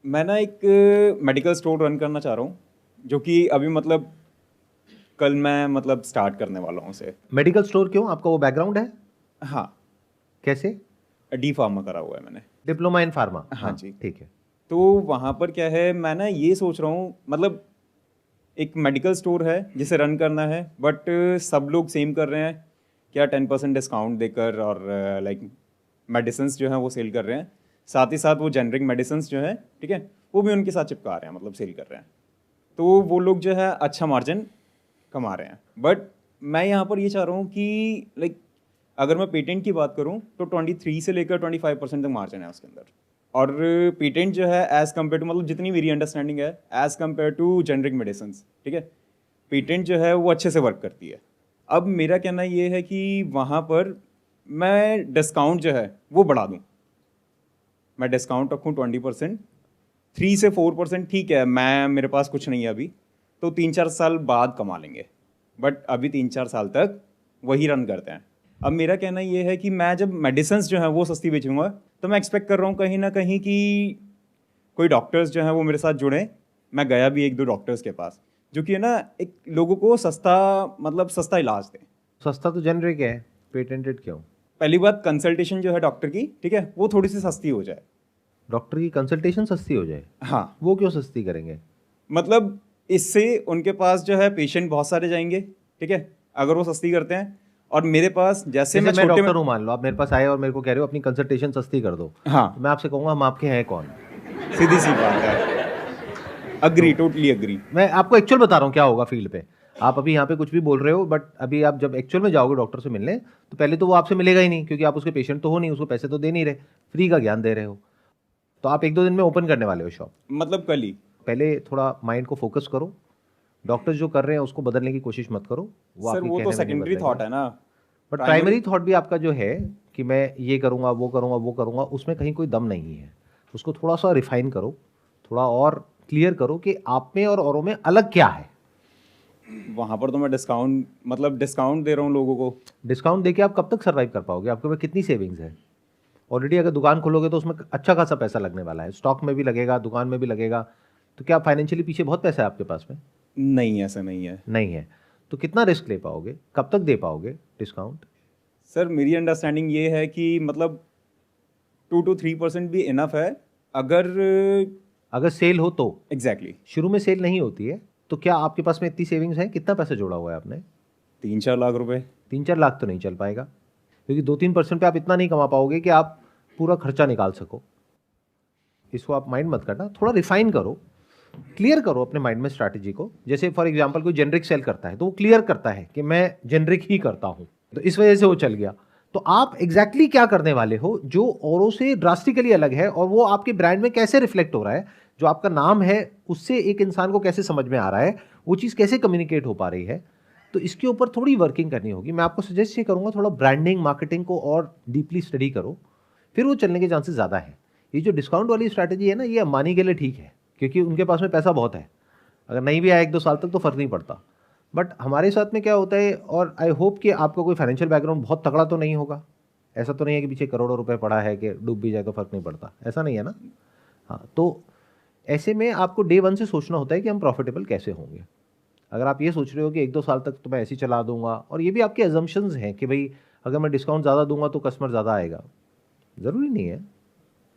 मैं ना एक मेडिकल स्टोर रन करना चाह रहा हूँ, जो कि अभी मतलब कल मैं मतलब स्टार्ट करने वाला हूँ उसे। मेडिकल स्टोर क्यों? आपका वो बैकग्राउंड है? हाँ, कैसे? डी फार्मा करा हुआ है मैंने। डिप्लोमा इन फार्मा, हाँ हाँ जी। ठीक है। तो वहाँ पर क्या है, मैं ना ये सोच रहा हूँ मतलब एक मेडिकल स्टोर है जिसे रन करना है, बट सब लोग सेम कर रहे हैं क्या, 10% डिस्काउंट देकर, और लाइक मेडिसिन्स जो हैं वो सेल कर रहे हैं। साथ ही साथ वो जेनरिक मेडिसिन्स जो है, ठीक है, वो भी उनके साथ चिपका रहे हैं, मतलब सेल कर रहे हैं। तो वो लोग जो है अच्छा मार्जिन कमा रहे हैं। बट मैं यहाँ पर ये चाह रहा हूँ कि लाइक अगर मैं पेटेंट की बात करूँ तो 23 से लेकर 25% तक मार्जिन है उसके अंदर। और पेटेंट जो है एज़ कम्पेयर टू, मतलब जितनी मेरी अंडरस्टैंडिंग है, as compare too generic medicine, ठीक है, पेटेंट जो है वो अच्छे से वर्क करती है। अब मेरा कहना ये है कि वहाँ पर मैं डिस्काउंट जो है वो बढ़ा दूँ। मैं डिस्काउंट रखूँ 20%, 3 से 4% ठीक है। मैं मेरे पास कुछ नहीं है अभी, तो 3-4 साल बाद कमा लेंगे, बट अभी 3-4 साल तक वही रन करते हैं। अब मेरा कहना ये है कि मैं जब मेडिसिन जो है वो सस्ती बेचूंगा, तो मैं एक्सपेक्ट कर रहा हूँ कहीं ना कहीं कि कोई डॉक्टर्स जो हैं वो मेरे साथ जुड़े। मैं गया भी 1-2 डॉक्टर्स के पास, जो कि है ना एक लोगों को सस्ता, मतलब सस्ता इलाज दें। सस्ता तो जेनरिक है, पेटेंटेड क्यों? पहली बात, कंसल्टेशन जो है डॉक्टर की, ठीक है, वो थोड़ी सी सस्ती हो जाए। डॉक्टर की कंसल्टेशन सस्ती हो जाए? हाँ, वो क्यों सस्ती करेंगे? मतलब इससे उनके पास जो है पेशेंट बहुत सारे जाएंगे, ठीक है, अगर वो सस्ती करते हैं। और मेरे पास जैसे जैसे मैं मैं छोटे में, डॉक्टर हूँ, मान लो आप मेरे पास आए और मेरे को कह रहे हो अपनी कंसल्टेशन सस्ती कर दो, हाँ, तो मैं आपसे कहूँगा हम आपके हैं कौन? सीधी सी बात है। तो अग्री, टोटली अग्री। मैं आपको एक्चुअल बता रहा हूँ क्या होगा फील्ड पे। आप अभी यहाँ पे कुछ भी बोल रहे हो, बट अभी आप जब एक्चुअल में जाओगे डॉक्टर से मिलने, तो पहले तो वो आपसे मिलेगा ही नहीं, क्योंकि आप उसके पेशेंट तो हो नहीं, उसको पैसे तो दे नहीं रहे, फ्री का ज्ञान दे रहे हो। तो आप 1-2 दिन में ओपन करने वाले हो शॉप। मतलब कल ही। पहले थोड़ा माइंड को फोकस करो। डॉक्टर्स जो कर रहे हैं उसको बदलने की कोशिश मत करो, वो सर आपके वो तो कहने में नहीं सेकेंडरी बदलेंगे। थॉट है ना। But primary. प्राइमरी थॉट भी आपका जो है कि मैं ये करूँगा वो करूँगा वो करूँगा, उसमें कहीं कोई दम नहीं है। उसको थोड़ा सा रिफाइन करो, थोड़ा और क्लियर करो कि आप में और औरों में अलग क्या है। वहाँ पर तो मैं डिस्काउंट, मतलब डिस्काउंट दे रहा हूँ लोगों को। डिस्काउंट देके आप कब तक सर्वाइव कर पाओगे? आपके पास कितनी सेविंग्स है? ऑलरेडी अगर दुकान खोलोगे तो उसमें अच्छा खासा पैसा लगने वाला है, स्टॉक में भी लगेगा, दुकान में भी लगेगा। तो क्या फाइनेंशियली पीछे बहुत पैसा है आपके पास में? नहीं, ऐसा नहीं है। नहीं है। तो कितना रिस्क ले पाओगे, कब तक दे पाओगे डिस्काउंट? सर मेरी अंडरस्टैंडिंग ये है कि मतलब 2 to 3% भी इनफ है, अगर अगर सेल हो तो। एग्जैक्टली exactly, शुरू में सेल नहीं होती है। तो क्या आपके पास में इतनी सेविंग्स है? कितना पैसा जोड़ा हुआ है आपने? 3-4 लाख रुपए। 3-4 लाख तो नहीं चल पाएगा, क्योंकि 2-3% पे आप इतना नहीं कमा पाओगे कि आप पूरा खर्चा निकाल सको। इसको आप माइंड मत करना, थोड़ा रिफाइन करो, क्लियर करो अपने माइंड में स्ट्रैटेजी को। जैसे फॉर एग्जांपल कोई जेनरिक सेल करता है तो वो क्लियर करता है कि मैं जेनरिक ही करता हूं, तो इस वजह से वो चल गया। तो आप एग्जैक्टली क्या करने वाले हो जो औरों से ड्रास्टिकली अलग है, और वो आपके ब्रांड में कैसे रिफ्लेक्ट हो रहा है, जो आपका नाम है उससे एक इंसान को कैसे समझ में आ रहा है, वो चीज़ कैसे कम्युनिकेट हो पा रही है। तो इसके ऊपर थोड़ी वर्किंग करनी होगी। मैं आपको सजेस्ट ये करूंगा, थोड़ा ब्रांडिंग मार्केटिंग को और डीपली स्टडी करो, फिर वो चलने के चांसेस ज़्यादा है। ये जो डिस्काउंट वाली स्ट्रैटेजी है ना, ये अंबानी के लिए ठीक है, क्योंकि उनके पास में पैसा बहुत है। अगर नहीं भी आया 1-2 साल तक तो फ़र्क नहीं पड़ता। बट हमारे साथ में क्या होता है, और आई होप कि आपका कोई फाइनेंशियल बैकग्राउंड बहुत तगड़ा तो नहीं होगा। ऐसा तो नहीं है कि पीछे करोड़ों रुपए पड़ा है कि डूब भी जाए तो फ़र्क नहीं पड़ता, ऐसा नहीं है ना। हाँ, तो ऐसे में आपको डे 1 से सोचना होता है कि हम प्रॉफिटेबल कैसे होंगे। अगर आप ये सोच रहे हो कि 1-2 साल तक तो मैं ऐसे ही चला दूंगा, और ये भी आपके अजम्पशंस हैं कि भाई अगर मैं डिस्काउंट ज़्यादा दूंगा तो कस्टमर ज़्यादा आएगा, ज़रूरी नहीं है।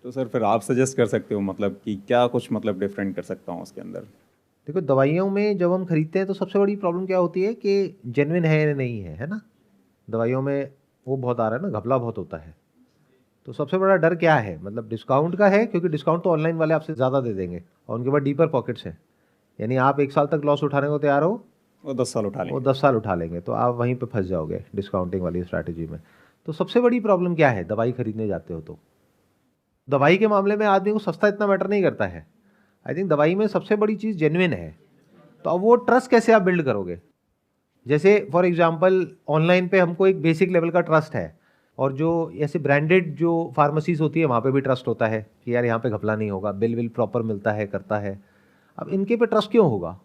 तो सर फिर आप सजेस्ट कर सकते हो मतलब कि क्या कुछ मतलब डिफरेंट कर सकता हूँ उसके अंदर। देखो, दवाइयों में जब हम खरीदते हैं तो सबसे बड़ी प्रॉब्लम क्या होती है कि जेन्युइन है या नहीं है, है ना। दवाइयों में वो बहुत आ रहा है ना, घपला बहुत होता है। तो सबसे बड़ा डर क्या है, मतलब डिस्काउंट का है, क्योंकि डिस्काउंट तो ऑनलाइन वाले आपसे ज़्यादा दे देंगे और उनके पास डीपर पॉकेट्स हैं। यानी आप 1 साल तक लॉस उठाने को तैयार हो, वो 10 साल उठा वो लेंगे। 10 साल उठा लेंगे, तो आप वहीं पे फंस जाओगे डिस्काउंटिंग वाली स्ट्रैटेजी में। तो सबसे बड़ी प्रॉब्लम क्या है, दवाई खरीदने जाते हो तो दवाई के मामले में आदमी को सस्ता इतना मैटर नहीं करता है। आई थिंक दवाई में सबसे बड़ी चीज़ जेन्युइन है। तो अब वो ट्रस्ट कैसे आप बिल्ड करोगे? जैसे फॉर एग्जांपल ऑनलाइन पे हमको एक बेसिक लेवल का ट्रस्ट है, और जो ऐसे ब्रांडेड जो फार्मेसीज होती है वहाँ पे भी ट्रस्ट होता है कि यार यहाँ पे घपला नहीं होगा, बिल विल प्रॉपर मिलता है, करता है। अब इनके पे ट्रस्ट क्यों होगा,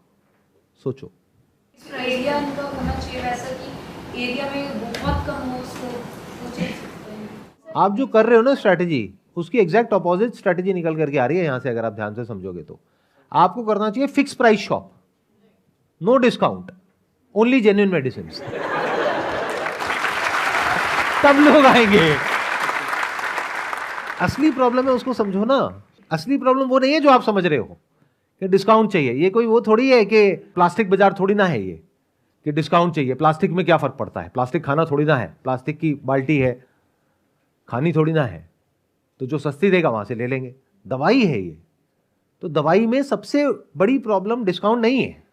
सोचो। एरिया इनका होना चाहिए वैसा कि एरिया में बहुत कम हो उसको। आप जो कर रहे हो ना स्ट्रैटेजी, उसकी एग्जैक्ट अपोजिट स्ट्रेटेजी निकल करके आ रही है यहां से, अगर आप ध्यान से समझोगे तो। आपको करना चाहिए fix price shop, no discount, only genuine medicine, तब लोग आएंगे। असली प्रॉब्लम है उसको समझो ना। असली प्रॉब्लम वो नहीं है जो आप समझ रहे हो कि डिस्काउंट चाहिए। ये कोई वो थोड़ी है कि प्लास्टिक बाजार थोड़ी ना है ये कि डिस्काउंट चाहिए। प्लास्टिक में क्या फर्क पड़ता है? प्लास्टिक खाना थोड़ी ना है, प्लास्टिक की बाल्टी है, खानी थोड़ी ना है। तो जो सस्ती देगा वहां से ले लेंगे। दवाई है ये, तो दवाई में सबसे बड़ी प्रॉब्लम डिस्काउंट नहीं है,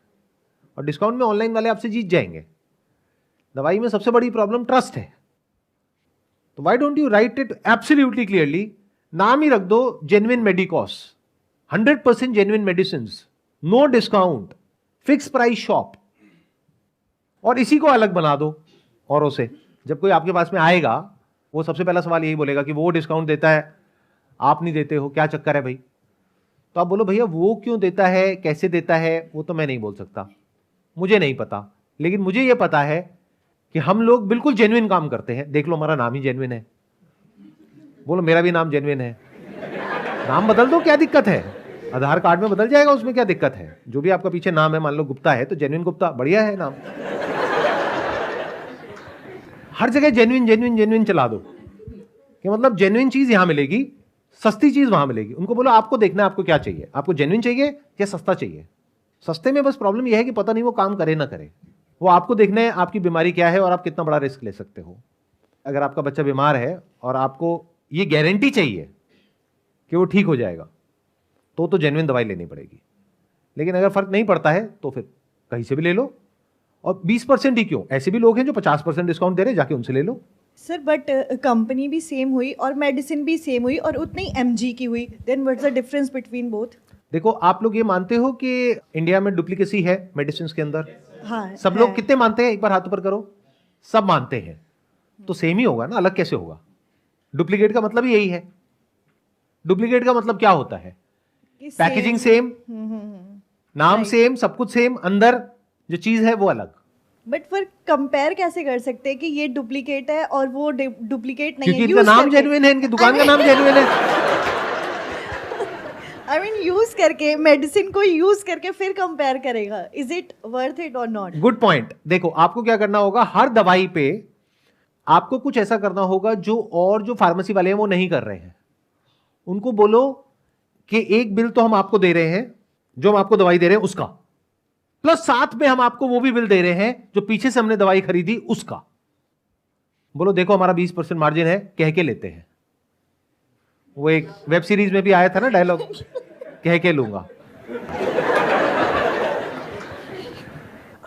और डिस्काउंट में ऑनलाइन वाले आपसे जीत जाएंगे। दवाई में सबसे बड़ी प्रॉब्लम ट्रस्ट है। तो why don't you write it absolutely clearly, नाम ही रख दो genuine medicos, 100% genuine medicine, no discount, fix price shop, और इसी को अलग बना दो औरों से। जब कोई आपके पास में आएगा वो सबसे पहला सवाल यही बोलेगा कि वो डिस्काउंट देता है, आप नहीं देते हो, क्या चक्कर है भाई? तो आप बोलो भैया वो क्यों देता है, कैसे देता है, वो तो मैं नहीं बोल सकता, मुझे नहीं पता, लेकिन मुझे ये पता है कि हम लोग बिल्कुल जेन्युइन काम करते हैं। देख लो हमारा नाम ही जेन्युइन है। बोलो मेरा भी नाम जेन्युइन है। नाम बदल दो, क्या दिक्कत है? आधार कार्ड में बदल जाएगा, उसमें क्या दिक्कत है? जो भी आपका पीछे नाम है, मान लो गुप्ता है तो जेन्युइन गुप्ता, बढ़िया है नाम। हर जगह जेन्युइन जेन्युइन जेन्युइन चला दो कि मतलब जेन्युइन चीज यहां मिलेगी, सस्ती चीज वहां मिलेगी। उनको बोलो आपको देखना है आपको क्या चाहिए, आपको जेन्युइन चाहिए या सस्ता चाहिए। सस्ते में बस प्रॉब्लम यह है कि पता नहीं वो काम करे ना करे। वो आपको देखना है आपकी बीमारी क्या है और आप कितना बड़ा रिस्क ले सकते हो। अगर आपका बच्चा बीमार है और आपको ये गारंटी चाहिए कि वो ठीक हो जाएगा, तो जेन्युइन दवाई लेनी पड़ेगी। लेकिन अगर फर्क नहीं पड़ता है तो फिर कहीं से भी ले लो। और 20% ही क्यों, ऐसे भी लोग हैं जो 50% डिस्काउंट दे रहे हैं, जाके उनसे ले लो। सर बट कंपनी भी सेम हुई और मेडिसिन भी सेम हुई और उतनी mg की हुई, then what's the difference between both? देखो आप लोग ये मानते हो कि इंडिया में डुप्लीकेसी है मेडिसिन के अंदर? हाँ, सब लोग कितने मानते हैं, एक बार हाथ ऊपर करो। सब मानते हैं, तो सेम ही होगा ना, अलग कैसे होगा? डुप्लीकेट का मतलब ही यही है। डुप्लीकेट का मतलब क्या होता है? पैकेजिंग सेम, नाम सेम, सब कुछ सेम, अंदर जो चीज है वो अलग। बट फिर कंपेयर कैसे कर सकते हैं कि ये डुप्लीकेट है और वो डुप्लीकेट नहीं है? क्योंकि इनका नाम जेन्युइन है, इनकी दुकान का नाम जेन्युइन है। आई मीन यूज करके, मेडिसिन को यूज करके फिर कंपेयर करेगा, इज इट वर्थ इट और नॉट? Good point. देखो आपको क्या करना होगा, हर दवाई पे आपको कुछ ऐसा करना होगा जो फार्मेसी वाले हैं वो नहीं कर रहे हैं। उनको बोलो कि एक बिल तो हम आपको दे रहे हैं, जो हम आपको दवाई दे रहे हैं उसका, प्लस साथ में हम आपको वो भी बिल दे रहे हैं जो पीछे से हमने दवाई खरीदी उसका। बोलो देखो हमारा 20% मार्जिन है, कह के लेते हैं। वो एक वेब सीरीज में भी आया था ना डायलॉग, कह के लूंगा।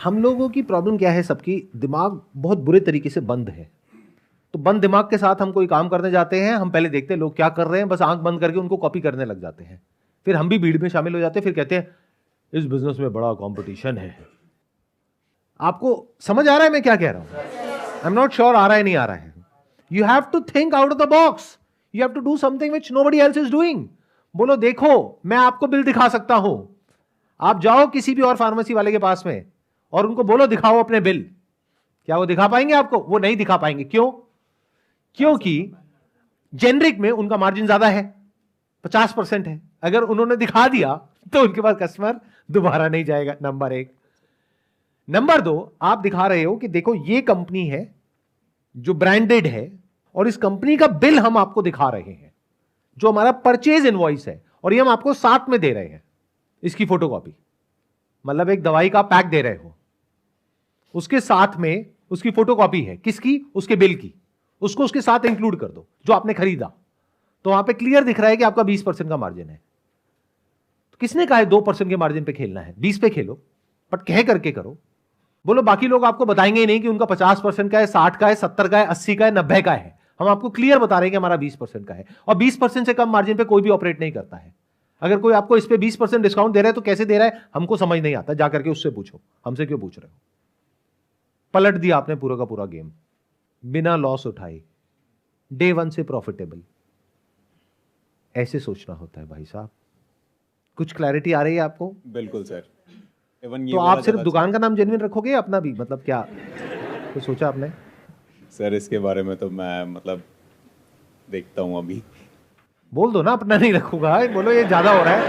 हम लोगों की प्रॉब्लम क्या है, सबकी दिमाग बहुत बुरे तरीके से बंद है। तो बंद दिमाग के साथ हम कोई काम करने जाते हैं, हम पहले देखते हैं लोग क्या कर रहे हैं, बस आंख बंद करके उनको कॉपी करने लग जाते हैं। फिर हम भी भीड़ में शामिल हो जाते हैं, फिर कहते हैं इस बिजनेस में बड़ा कंपटीशन है। आपको समझ आ रहा है मैं क्या कह रहा हूं? आई एम नॉट श्योर आ रहा है नहीं आ रहा है। You have to think out of the box, you have to do something which nobody else is doing. बोलो देखो मैं आपको बिल दिखा सकता हूं, आप जाओ किसी भी और फार्मेसी वाले के पास में और उनको बोलो दिखाओ अपने बिल। क्या वो दिखा पाएंगे आपको? वो नहीं दिखा पाएंगे। क्यों? क्योंकि जेनरिक में उनका मार्जिन ज्यादा है, 50% है। अगर उन्होंने दिखा दिया तो उनके पास कस्टमर दोबारा नहीं जाएगा, नंबर 1। नंबर 2, आप दिखा रहे हो कि देखो ये कंपनी है जो ब्रांडेड है और इस कंपनी का बिल हम आपको दिखा रहे हैं, जो हमारा परचेज इनवॉइस है, और ये हम आपको साथ में दे रहे हैं इसकी फोटोकॉपी। मतलब एक दवाई का पैक दे रहे हो, उसके साथ में उसकी फोटोकॉपी है, किसकी? उसके बिल की। उसको उसके साथ इंक्लूड कर दो जो आपने खरीदा, तो वहां पे क्लियर दिख रहा है कि आपका 20% का मार्जिन है। तो किसने कहा है 2% के मार्जिन पे खेलना है? 20 पे खेलो, बट कह करके करो। बोलो बाकी लोग आपको बताएंगे ही नहीं कि उनका 50% का है, 60 का है, 70 का है, 80 का है, 90 का है। हम आपको क्लियर बता रहे हैं कि हमारा 20% का है, और 20% से कम मार्जिन पे कोई भी ऑपरेट नहीं करता है। अगर कोई आपको इस पे 20% डिस्काउंट दे रहा है तो कैसे दे रहा है हमको समझ नहीं आता, जाकर के उससे पूछो, हमसे क्यों पूछ रहे हो? पलट दिया आपने पूरा का पूरा गेम, बिना लॉस उठाए, डे 1 से प्रॉफिटेबल। ऐसे सोचना होता है भाई साहब। कुछ क्लैरिटी आ रही है आपको? बिल्कुल सर। इवन ये तो आप सिर्फ दुकान का नाम जेन्युइन रखोगे, अपना भी? मतलब क्या कुछ सोचा आपने? सर इसके बारे में तो मैं मतलब देखता हूँ अभी। बोल दो ना अपना नहीं रखूंगा, बोलो ये ज्यादा हो रहा है।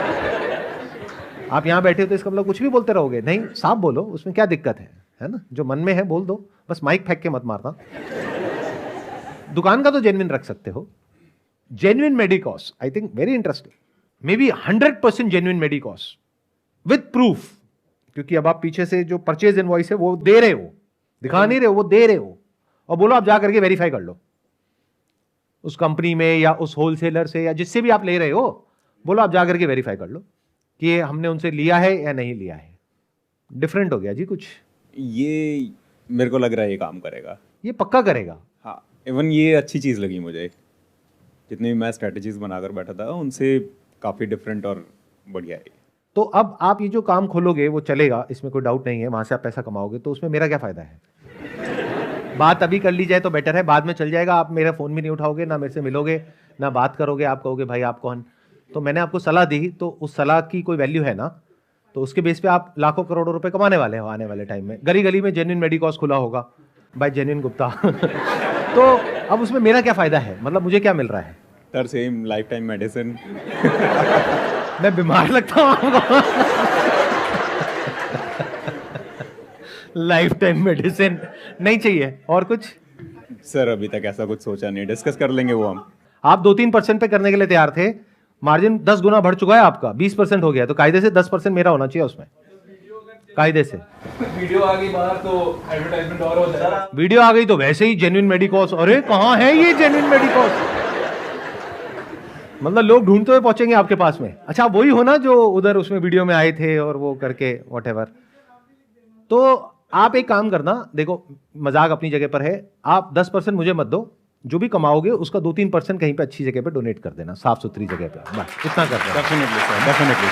आप यहाँ बैठे हो तो इसका मतलब कुछ भी बोलते रहोगे, नहीं साफ बोलो, उसमें क्या दिक्कत है ना? जो मन में है बोल दो, बस माइक फेंक के मत मारना। दुकान का तो जेन्युइन रख सकते हो। Genuine medicos, I think very interesting, maybe 100% genuine medicos with proof, क्योंकि अब आप पीछे से जो परचेज इनवॉइस है वो दे रहे हो, दिखा नहीं रहे हो, वो दे रहे हो, और बोलो आप जा करके वेरीफाई कर लो उस कंपनी में या उस होलसेलर से या जिससे भी आप ले रहे हो, बोलो आप जा करके वेरीफाई कर लो कि ये हमने उनसे लिया है या नहीं लिया है। डिफरेंट हो गया जी कुछ, ये मेरे को लग रहा है ये काम करेगा। ये पक्का करेगा। हाँ, इवन ये अच्छी चीज़ लगी मुझे, जितनी भी मैं स्ट्रेटजीज बनाकर बैठा था उनसे काफ़ी डिफरेंट और बढ़िया है। तो अब आप ये जो काम खोलोगे वो चलेगा, इसमें कोई डाउट नहीं है, वहां से आप पैसा कमाओगे, तो उसमें मेरा क्या फायदा है? बात अभी कर ली जाए तो बेटर है, बाद में चल जाएगा, आप मेरा फोन भी नहीं उठाओगे, ना मेरे से मिलोगे, ना बात करोगे, आप कहोगे भाई आप कौन। तो मैंने आपको सलाह दी, तो उस सलाह की कोई वैल्यू है ना? तो उसके बेस पे आप लाखों करोड़ों रुपए कमाने वाले हो आने वाले टाइम में। गली गली में जेन्युइन मेडिकॉस खुला होगा बाय जेन्युइन गुप्ता। तो अब उसमें मेरा क्या फायदा है, मतलब मुझे क्या मिल रहा है? Sir same life time medicine. मैं बीमार लगता हूँ? लाइफ टाइम मेडिसिन नहीं चाहिए, और कुछ? सर अभी तक ऐसा कुछ सोचा नहीं, डिस्कस कर लेंगे वो हम। आप 2-3% पे करने के लिए तैयार थे, मार्जिन 10 गुना बढ़ चुका है आपका, 20% हो गया, तो कायदे से 10% मेरा होना चाहिए उसमें, कायदे से। वीडियो आ गई बाहर तो एडवर्टाइजमेंट और हो जाएगा। वीडियो आ गई तो वैसे ही जेन्युइन मेडिकॉस, अरे कहाँ है ये जेन्युइन मेडिकॉस? मतलब लोग ढूंढते हुए पहुंचेंगे आपके पास में। अच्छा वही हो ना जो उधर उसमें वीडियो में आए थे और वो करके व्हाटएवर। तो आप एक काम करना, देखो मजाक अपनी जगह पर है, आप 10% मुझे मत दो, जो भी कमाओगे उसका 2-3% कहीं पे अच्छी जगह पे डोनेट कर देना, साफ सुथरी जगह पे, बस इतना कर देना। Definitely sir, definitely.